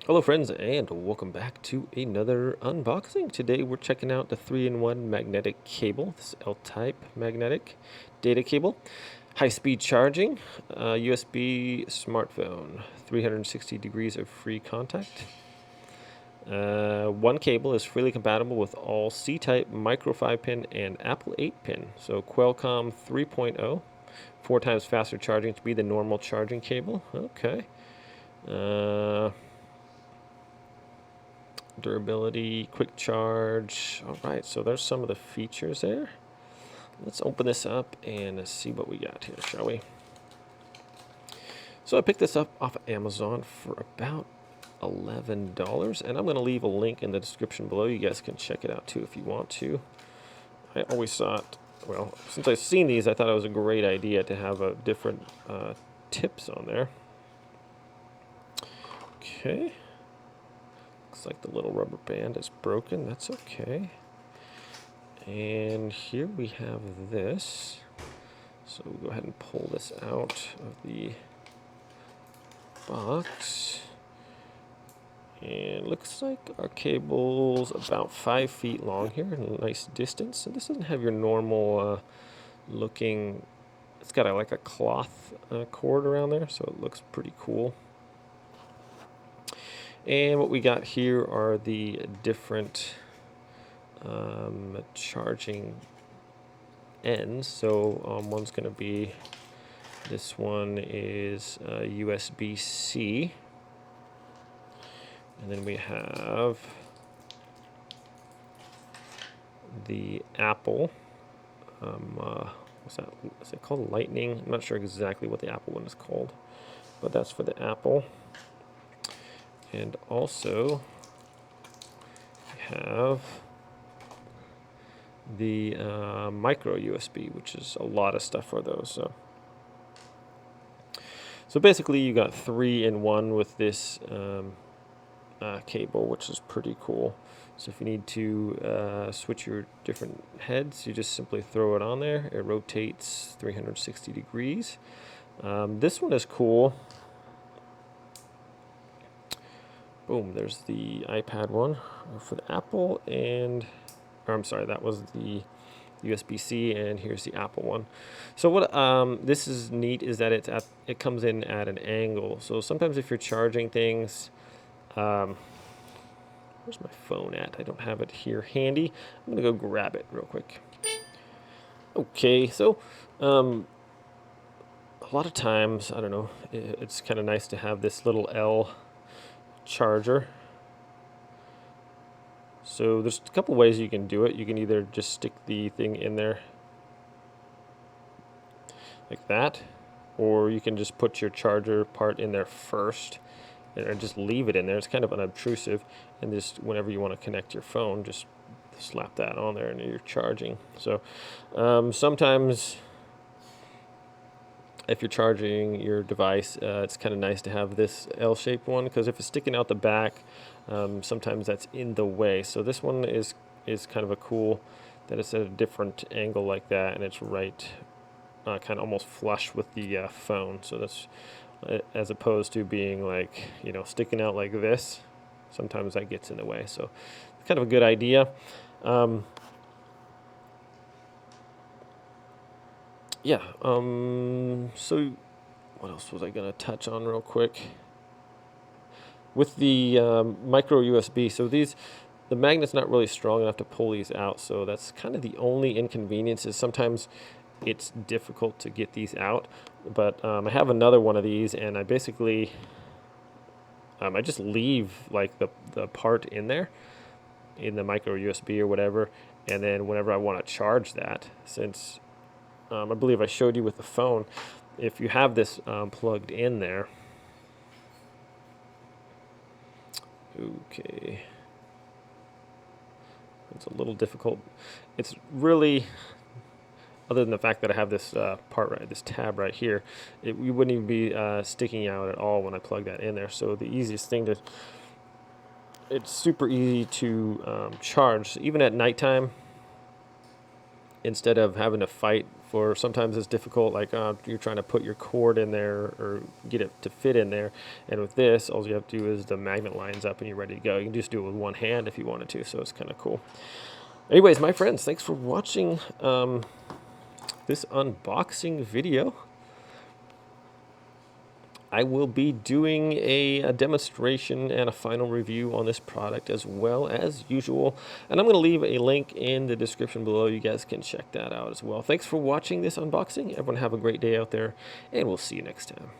Hello friends, and welcome back to another unboxing. Today we're checking out the 3-in-1 magnetic cable, this L-type magnetic data cable. High-speed charging, USB smartphone, 360 degrees of free contact. One cable is freely compatible with all C-type micro 5-pin and Apple 8-pin. So Qualcomm 3.0, 4 times faster charging speed than normal charging cable. Okay. Durability, quick charge. All right, so there's some of the features there. Let's open this up and see what we got here, shall we? So I picked this up off of Amazon for about $11, and I'm going to leave a link in the description below. You guys can check it out too if you want to. I always thought, well, since I've seen these, I thought it was a great idea to have a different tips on there. Okay. Looks like the little rubber band is broken. That's okay. And here we have this. So we'll go ahead and pull this out of the box. And looks like our cable's about 5 feet long here, a nice distance. So this doesn't have your normal looking, it's got like a cloth cord around there, so it looks pretty cool. And what we got here are the different charging ends. So one's going to be, this one is USB-C. And then we have the Apple. What's that? Is it called Lightning? I'm not sure exactly what the Apple one is called, but that's for the Apple. And also, we have the micro USB, which is a lot of stuff for those. So basically, you got 3-in-1 with this cable, which is pretty cool. So if you need to switch your different heads, you just simply throw it on there. It rotates 360 degrees. This one is cool. Boom, there's the iPad one for the Apple, and, or I'm sorry, that was the USB-C, and here's the Apple one. So what this is neat is that it comes in at an angle. So sometimes if you're charging things, where's my phone at? I don't have it here handy. I'm gonna go grab it real quick. Okay, so a lot of times, I don't know, it's kind of nice to have this little L charger. So there's a couple ways you can do it. You can either just stick the thing in there like that, or you can just put your charger part in there first or just leave it in there. It's kind of unobtrusive, and just whenever you want to connect your phone, just slap that on there and you're charging. So sometimes if you're charging your device, it's kind of nice to have this L-shaped one, because if it's sticking out the back, sometimes that's in the way. So this one is kind of a cool, that it's at a different angle like that, and it's right kind of almost flush with the phone. So that's, as opposed to being like, you know, sticking out like this, sometimes that gets in the way. So it's kind of a good idea. Yeah, so what else was I going to touch on real quick? With the micro USB, so the magnet's not really strong enough to pull these out, so that's kind of the only inconvenience, is sometimes it's difficult to get these out. But I have another one of these, and I basically, I just leave like the part in there, in the micro USB or whatever, and then whenever I want to charge that, since I believe I showed you with the phone, if you have this plugged in there. Okay. It's a little difficult. It's really, other than the fact that I have this part right, this tab right here, you wouldn't even be sticking out at all when I plug that in there. So the easiest thing it's super easy to charge, even at nighttime. Instead of having to fight for sometimes it's difficult, like you're trying to put your cord in there or get it to fit in there. And with this, all you have to do is the magnet lines up and you're ready to go. You can just do it with one hand if you wanted to, so it's kind of cool. Anyways, my friends, thanks for watching this unboxing video. I will be doing a demonstration and a final review on this product as well as usual. And I'm going to leave a link in the description below. You guys can check that out as well. Thanks for watching this unboxing. Everyone have a great day out there, and we'll see you next time.